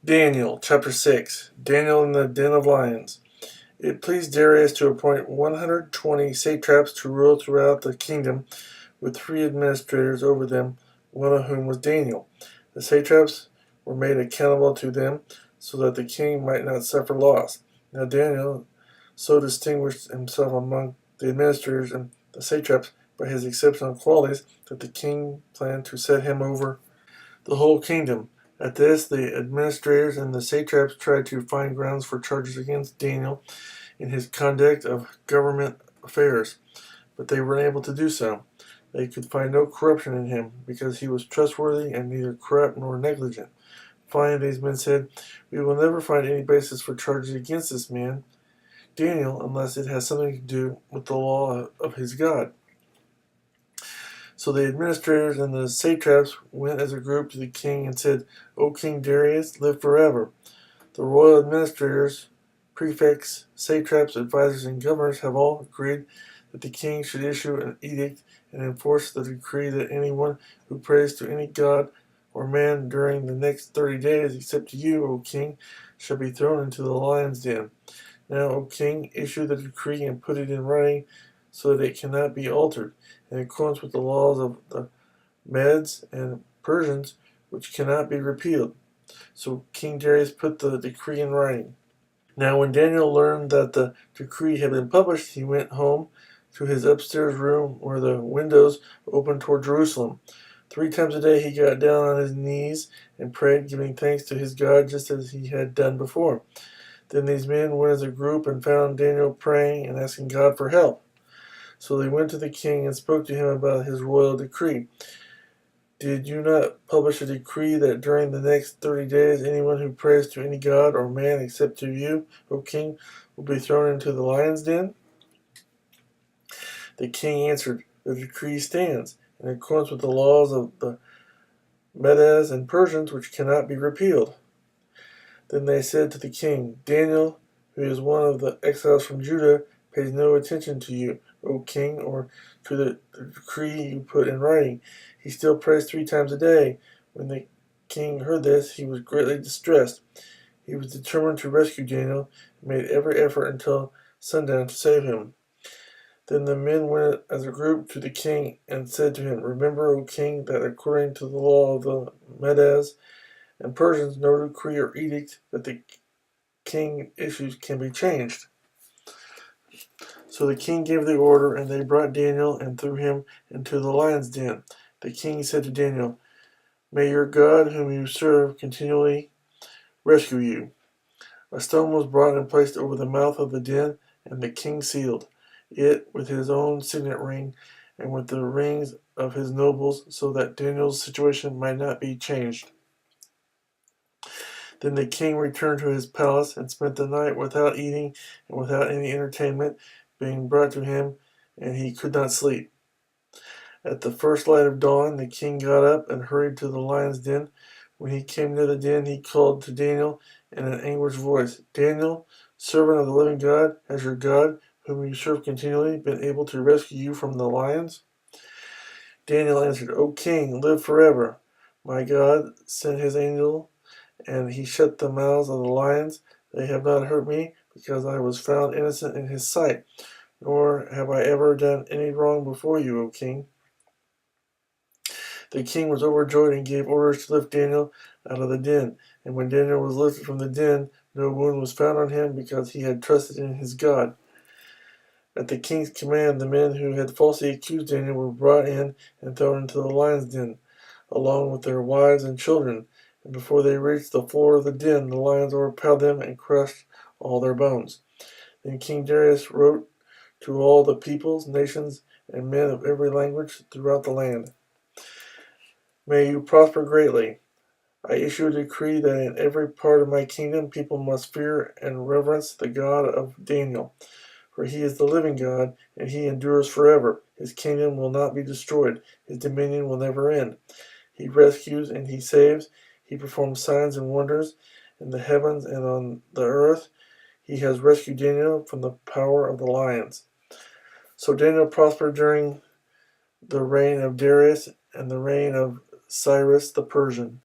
Daniel, chapter 6. Daniel in the den of lions. It pleased Darius to appoint 120 satraps to rule throughout the kingdom, with 3 administrators over them, one of whom was Daniel. The satraps were made accountable to them, so that the king might not suffer loss. Now Daniel so distinguished himself among the administrators and the satraps by his exceptional qualities that the king planned to set him over the whole kingdom. At this, the administrators and the satraps tried to find grounds for charges against Daniel in his conduct of government affairs, but they were unable to do so. They could find no corruption in him, because he was trustworthy and neither corrupt nor negligent. Finally, these men said, "We will never find any basis for charges against this man, Daniel, unless it has something to do with the law of his God." So the administrators and the satraps went as a group to the king and said, "O King Darius, live forever. The royal administrators, prefects, satraps, advisors, and governors have all agreed that the king should issue an edict and enforce the decree that anyone who prays to any god or man during the next 30 days, except to you, O king, shall be thrown into the lion's den. Now, O king, issue the decree and put it in writing so that it cannot be altered, in accordance with the laws of the Medes and Persians, which cannot be repealed." So King Darius put the decree in writing. Now when Daniel learned that the decree had been published, he went home to his upstairs room where the windows opened toward Jerusalem. 3 times a day he got down on his knees and prayed, giving thanks to his God just as he had done before. Then these men went as a group and found Daniel praying and asking God for help. So they went to the king and spoke to him about his royal decree. "Did you not publish a decree that during the next 30 days anyone who prays to any god or man except to you, O king, will be thrown into the lion's den?" The king answered, "The decree stands, in accordance with the laws of the Medes and Persians, which cannot be repealed." Then they said to the king, "Daniel, who is one of the exiles from Judah, pays no attention to you, O king, or to the decree you put in writing. He still prays 3 times a day." When the king heard this, he was greatly distressed. He was determined to rescue Daniel, and made every effort until sundown to save him. Then the men went as a group to the king and said to him, "Remember, O king, that according to the law of the Medes and Persians, no decree or edict that the king issues can be changed." So the king gave the order, and they brought Daniel and threw him into the lion's den. The king said to Daniel, "May your God, whom you serve, continually rescue you." A stone was brought and placed over the mouth of the den, and the king sealed it with his own signet ring and with the rings of his nobles, so that Daniel's situation might not be changed. Then the king returned to his palace and spent the night without eating and without any entertainment being brought to him, and he could not sleep. At the first light of dawn, the king got up and hurried to the lion's den. When he came near the den, he called to Daniel in an anguished voice, "Daniel, servant of the living God, has your God, whom you serve continually, been able to rescue you from the lions?" Daniel answered, "O king, live forever. My God sent his angel, and he shut the mouths of the lions. They have not hurt me, because I was found innocent in his sight, nor have I ever done any wrong before you, O king." The king was overjoyed and gave orders to lift Daniel out of the den. And when Daniel was lifted from the den, no wound was found on him, because he had trusted in his God. At the king's command, the men who had falsely accused Daniel were brought in and thrown into the lion's den, along with their wives and children. And before they reached the floor of the den, the lions overpowered them and crushed all their bones. Then King Darius wrote to all the peoples, nations, and men of every language throughout the land, "May you prosper greatly. I issue a decree that in every part of my kingdom people must fear and reverence the God of Daniel. For he is the living God, and he endures forever. His kingdom will not be destroyed. His dominion will never end. He rescues and he saves. He performs signs and wonders in the heavens and on the earth. He has rescued Daniel from the power of the lions." So Daniel prospered during the reign of Darius and the reign of Cyrus the Persian.